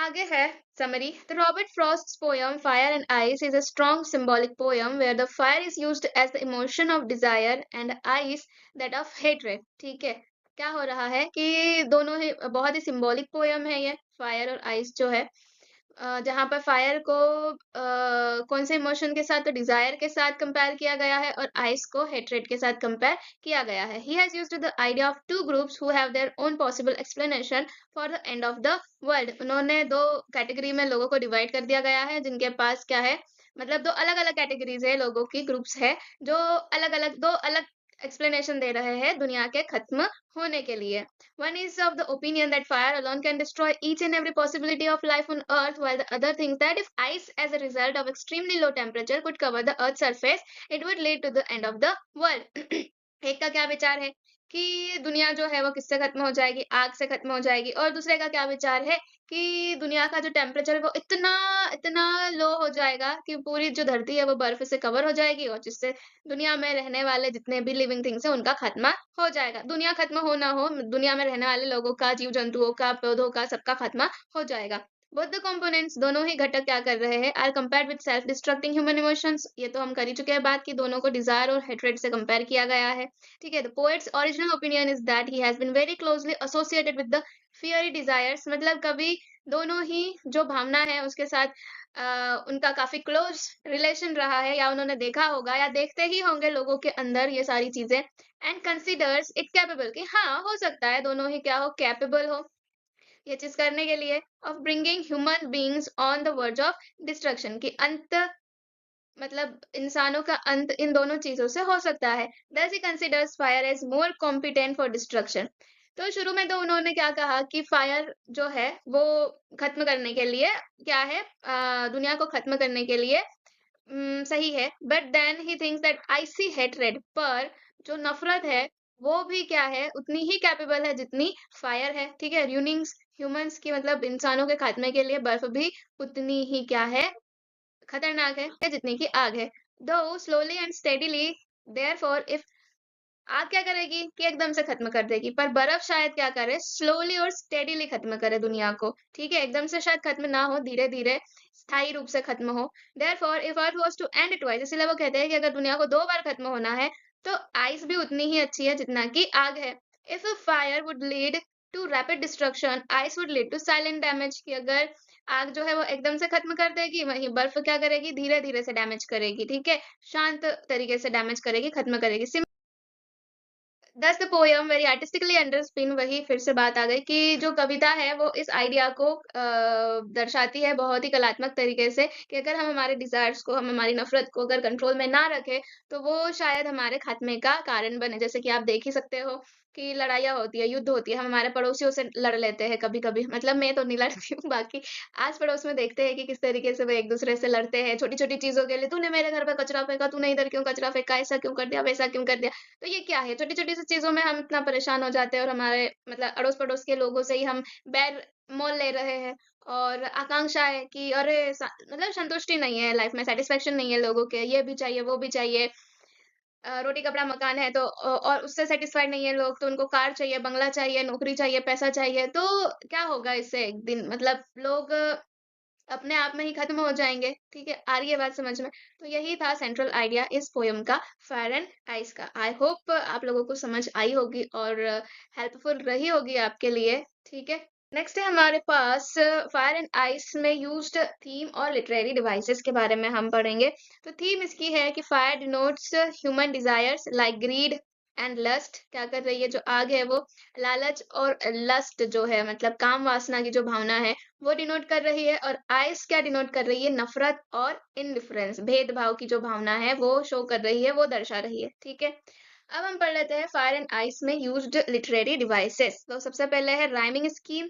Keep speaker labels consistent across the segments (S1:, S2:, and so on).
S1: आगे है summary the Robert Frost's poem Fire and Ice is a strong symbolic poem where the fire is used as the emotion of desire and ice that of hatred. ठीक है, क्या हो रहा है कि दोनों ही बहुत ही सिंबॉलिक पोयम है ये फायर और आइस जो है। जहाँ पर फायर को कौन से इमोशन के साथ, तो डिजायर के साथ कंपेयर किया गया है और आइस को हेट्रेड के साथ कंपेयर किया गया है। He has used the idea of two groups who have their own possible explanation for the end of the world. उन्होंने दो कैटेगरी में लोगों को डिवाइड कर दिया गया है जिनके पास क्या है, मतलब दो अलग अलग कैटेगरीज है, लोगों की ग्रुप्स है जो अलग अलग दो अलग एक्सप्लेनेशन दे रहे हैं दुनिया के खत्म होने के लिए। One is of the opinion that fire alone can destroy each and every possibility of life on Earth, while the other thinks that if ice, as a result of extremely low temperature, could cover the Earth's surface, it would lead to the end of the world. एक का क्या विचार है कि दुनिया जो है वो किससे खत्म हो जाएगी, आग से खत्म हो जाएगी, और दूसरे का क्या विचार है कि दुनिया का जो टेम्परेचर है वो इतना इतना लो हो जाएगा कि पूरी जो धरती है वो बर्फ से कवर हो जाएगी और जिससे दुनिया में रहने वाले जितने भी लिविंग थिंग्स हैं उनका खात्मा हो जाएगा। दुनिया खत्म हो ना हो, दुनिया में रहने वाले लोगों का, जीव-जंतुओं का, पौधों का, सबका खात्मा हो जाएगा। बोथ द कंपोनेंट्स, दोनों ही घटक क्या कर रहे हैं, are compared with self destructing human emotions. ये तो हम कर ही चुके हैं बात कि दोनों को डिजायर और हेट्रेड से कंपेयर किया गया है। ठीक है, the poet's original opinion is that he has been very closely associated with the fiery desires. मतलब कभी दोनों ही जो भावना है उसके साथ उनका काफी क्लोज रिलेशन रहा है, या उन्होंने देखा होगा या देखते ही होंगे लोगों के अंदर ये सारी चीजें। एंड कंसिडर्स इट कैपेबल, कि हाँ हो सकता है दोनों ही क्या हो, कैपेबल हो ये चीज करने के लिए, of bringing human beings on the verge of destruction, की अंत, मतलब इंसानों का अंत इन दोनों चीजों से हो सकता है। Thus he considers fire as more competent for destruction. तो शुरू में तो उन्होंने क्या कहा कि फायर जो है वो खत्म करने के लिए क्या है, दुनिया को खत्म करने के लिए सही है, but then he thinks that icy hatred, पर जो नफरत है वो भी क्या है, उतनी ही कैपेबल है जितनी फायर है। ठीक है, ह्यूनिंग्स ह्यूमंस की, मतलब इंसानों के खात्मे के लिए बर्फ भी उतनी ही क्या है, खतरनाक है या जितनी की आग है। दो slowly and steadily, therefore if आग क्या करेगी कि एकदम से खत्म कर देगी, पर बर्फ शायद क्या करे, स्लोली और स्टेडीली खत्म करे दुनिया को। ठीक है, एकदम से शायद खत्म ना हो, धीरे धीरे स्थायी रूप से खत्म हो। Therefore if earth was to end twice, इसीलिए वो कहते हैं कि अगर दुनिया को दो बार खत्म होना है तो आइस भी उतनी ही अच्छी है जितना कि आग है। If fire would lead to rapid destruction, ice would lead to silent damage, कि अगर आग जो है वो एकदम से खत्म कर देगी, वहीं बर्फ क्या करेगी, धीरे धीरे से डैमेज करेगी। ठीक है, शांत तरीके से डैमेज करेगी, खत्म करेगी। That's the poem very artistically underspin. वही फिर से बात आ गई कि जो कविता है वो इस आइडिया को दर्शाती है बहुत ही कलात्मक तरीके से, कि अगर हम हमारे डिजायर्स को, हम हमारी नफरत को अगर कंट्रोल में ना रखें तो वो शायद हमारे खात्मे का कारण बने। जैसे कि आप देख ही सकते हो कि लड़ाइयाँ होती है, युद्ध होती है, हम हमारे पड़ोसियों से लड़ लेते हैं कभी-कभी। मतलब मैं तो नहीं लड़ती हूँ, बाकी आस-पड़ोस में देखते हैं कि किस तरीके से वो एक-दूसरे से लड़ते हैं, छोटी-छोटी चीज़ों के लिए, "तूने मेरे घर पे कचरा फेंका, तूने इधर क्यों कचरा फेंका, ऐसा क्यों कर दिया, वैसा क्यों कर दिया।" तो ये क्या है, छोटी-छोटी सी चीज़ों में हम इतना परेशान हो जाते हैं और हमारे मतलब अड़ोस-पड़ोस के लोगों से ही हम बैर मोल ले रहे हैं। और आकांक्षा है कि अरे मतलब संतुष्टि नहीं है लाइफ में, सैटिस्फैक्शन नहीं है लोगों के, ये भी चाहिए, वो भी चाहिए। रोटी कपड़ा मकान है तो और उससे सैटिस्फाइड नहीं है लोग, तो उनको कार चाहिए, बंगला चाहिए, नौकरी चाहिए, पैसा चाहिए। तो क्या होगा इससे एक दिन, मतलब लोग अपने आप में ही खत्म हो जाएँगे। ठीक है, आ रही है बात समझ में? तो यही था सेंट्रल आइडिया इस पोएम का, फायर एंड आइस का। आई होप आप लोगों को समझ आई होगी और हेल्पफुल रही होगी आपके लिए। ठीक है? नेक्स्ट है हमारे पास फायर एंड आइस में यूज्ड थीम और लिटरेरी डिवाइसेस के बारे में हम पढ़ेंगे। तो थीम इसकी है कि fire denotes human desires like greed and lust. क्या कर रही है जो आग है वो लालच और लस्ट जो है, मतलब काम वासना की जो भावना है वो डिनोट कर रही है, और आइस क्या डिनोट कर रही है, नफरत और इंडिफरेंस, भेदभाव की जो भावना है वो शो कर रही है, वो दर्शा रही है। ठीक है, अब हम पढ़ लेते हैं फायर एंड आइस में यूज्ड लिटरेरी डिवाइसेस। तो सबसे पहले है राइमिंग स्कीम।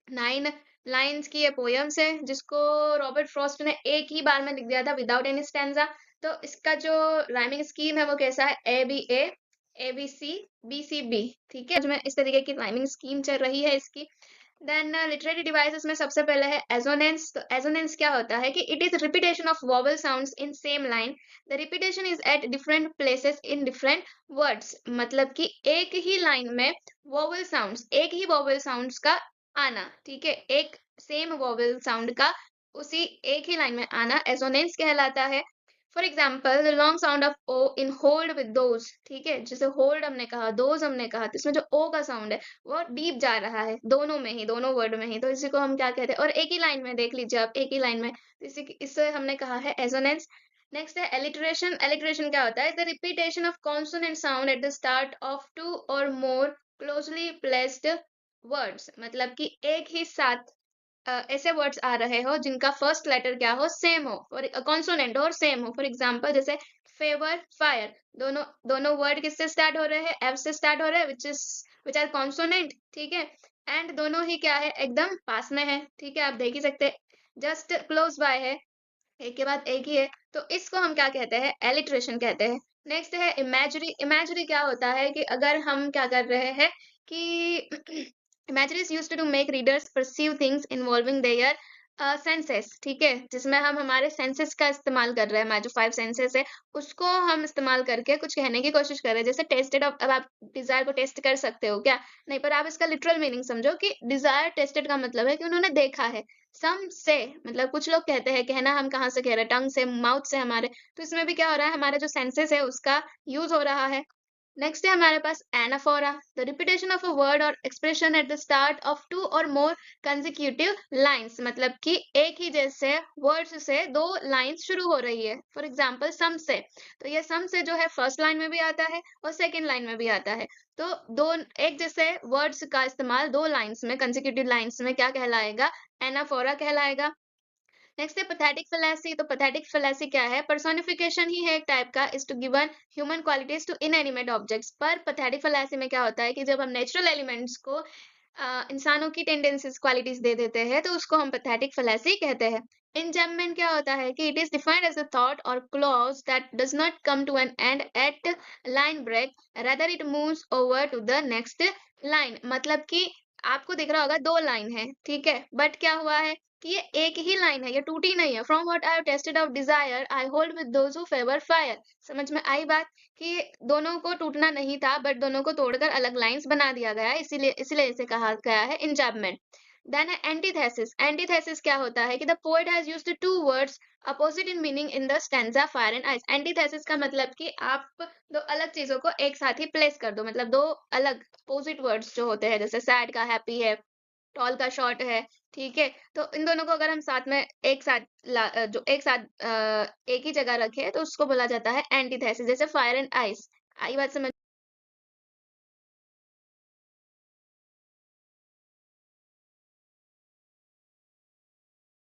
S1: 9 लाइन्स की ये पोएम्स है जिसको रॉबर्ट फ्रॉस्ट ने एक ही बार में लिख दिया था विदाउट एनी स्टैन्ज़ा। तो इसका जो राइमिंग स्कीम है वो कैसा है, A B A, B C, B C B. ठीक है, इसमें इस तरीके की राइमिंग स्कीम चल रही है इसकी। देन लिटरेरी डिवाइसेस में सबसे पहले है एजोनेंस। तो एजोनेंस क्या होता है कि it is repetition of vowel sounds in same line. The repetition is at different places in different words. मतलब कि एक ही लाइन में वोवेल साउंड्स, एक ही वोवेल साउंड्स का आना। ठीक है, एक सेम वोवेल साउंड का उसी एक ही लाइन में आना एसोनेंस कहलाता है। For example the long sound of O in hold with those, ठीक है, जैसे होल्ड हमने कहा, दोज हमने कहा, तो इसमें जो ओ का साउंड है वो डीप जा रहा है, दोनों में ही, दोनों वर्ड में ही, तो इसी को हम क्या कहते हैं। और एक ही लाइन में देख लीजिए आप, एक ही लाइन में, तो इससे हमने कहा है एसोनेंस। नेक्स्ट है एलिट्रेशन। एलिट्रेशन क्या होता है? The repetition of consonant sound at the start of two or more closely placed words, मतलब कि एक ही साथ ऐसे वर्ड्स आ रहे हो जिनका फर्स्ट लेटर क्या हो, सेम हो, और कॉन्सोनेंट हो और सेम हो। फॉर एग्जांपल जैसे फेवर, फायर, दोनों दोनों वर्ड किससे स्टार्ट हो रहे हैं? एफ से स्टार्ट हो रहे हैं, विच आर कॉन्सोनेंट, ठीक है। एंड दोनों ही क्या है, एकदम पास में है, ठीक है, आप देख ही सकते हैं, जस्ट क्लोज बाय है, एक के बाद एक ही है, तो इसको हम क्या कहते हैं? एलिट्रेशन कहते हैं। नेक्स्ट है इमेजरी। इमेजरी क्या होता है कि अगर हम क्या कर रहे हैं कि imagery is used to make readers perceive things involving their senses, ठीक है, जिसमें हम हमारे सेंसेस का इस्तेमाल कर रहे हैं, हमारे जो 5 सेंसेस है उसको हम इस्तेमाल करके कुछ कहने की कोशिश कर रहे हैं। जैसे टेस्टेड, अब आप डिजायर को टेस्ट कर सकते हो क्या? नहीं, पर आप इसका लिटरल मीनिंग समझो कि डिजायर टेस्टेड का मतलब है कि उन्होंने देखा है। सम से मतलब कुछ लोग कहते हैं, कहना हम कहाँ से कह रहे हैं, टंग से, माउथ से हमारे, तो इसमें भी क्या हो रहा है, हमारे जो सेंसेस है उसका यूज हो रहा है। नेक्स्ट है हमारे पास anaphora, the repetition of a word or expression at the start of two or more consecutive lines, मतलब कि एक ही जैसे वर्ड्स से दो लाइंस शुरू हो रही है। फॉर एग्जांपल सम से, तो ये सम से जो है फर्स्ट लाइन में भी आता है और सेकंड लाइन में भी आता है, तो दो एक जैसे वर्ड्स का इस्तेमाल दो लाइंस में, कंसेक्यूटिव लाइंस में क्या कहलाएगा? एनाफोरा कहलाएगा। नेक्स्ट है पैथेटिक फैलेसी। तो पैथेटिक फैलेसी क्या है? पर्सोनिफिकेशन ही है एक टाइप का, is to given human qualities to inanimate objects. पर पैथेटिक फैलेसी में क्या होता है कि जब हम नेचुरल एलिमेंट्स को इंसानों की टेंडेंसीज क्वालिटीज दे देते हैं तो उसको हम पैथेटिक फैलेसी कहते हैं। इंजम्पमेंट क्या होता है कि it is defined as a thought or clause that does not come to an end at line break, rather it moves over to the next line, मतलब कि आपको दिख रहा होगा दो लाइन है, ठीक है, बट क्या हुआ है कि ये एक ही लाइन है, ये टूटी नहीं है। From what I have tested of desire I hold with those who favour fire. समझ में आई बात कि दोनों को टूटना नहीं था, बट दोनों को तोड़कर अलग लाइंस बना दिया गया है, इसीलिए इसीलिए इसे कहा गया है इंजैम्पमेंट। देन है एंटीथेसिस। एंटीथेसिस क्या होता है कि the poet has used two words opposite in meaning in the stanza fire and ice. Antithesis का मतलब कि आप दो अलग चीजों को एक साथ ही प्लेस कर दो, मतलब दो अलग अपोजिट वर्ड्स जो होते हैं, जैसे सैड का हैप्पी है, टॉल का शॉर्ट है, ठीक है? तो इन दोनों को अगर हम साथ में एक साथ जो एक साथ एक ही जगह रखें तो उसको बोला जाता है एंटीथेसिस, जैसे फायर एंड आइस। आई बात समझ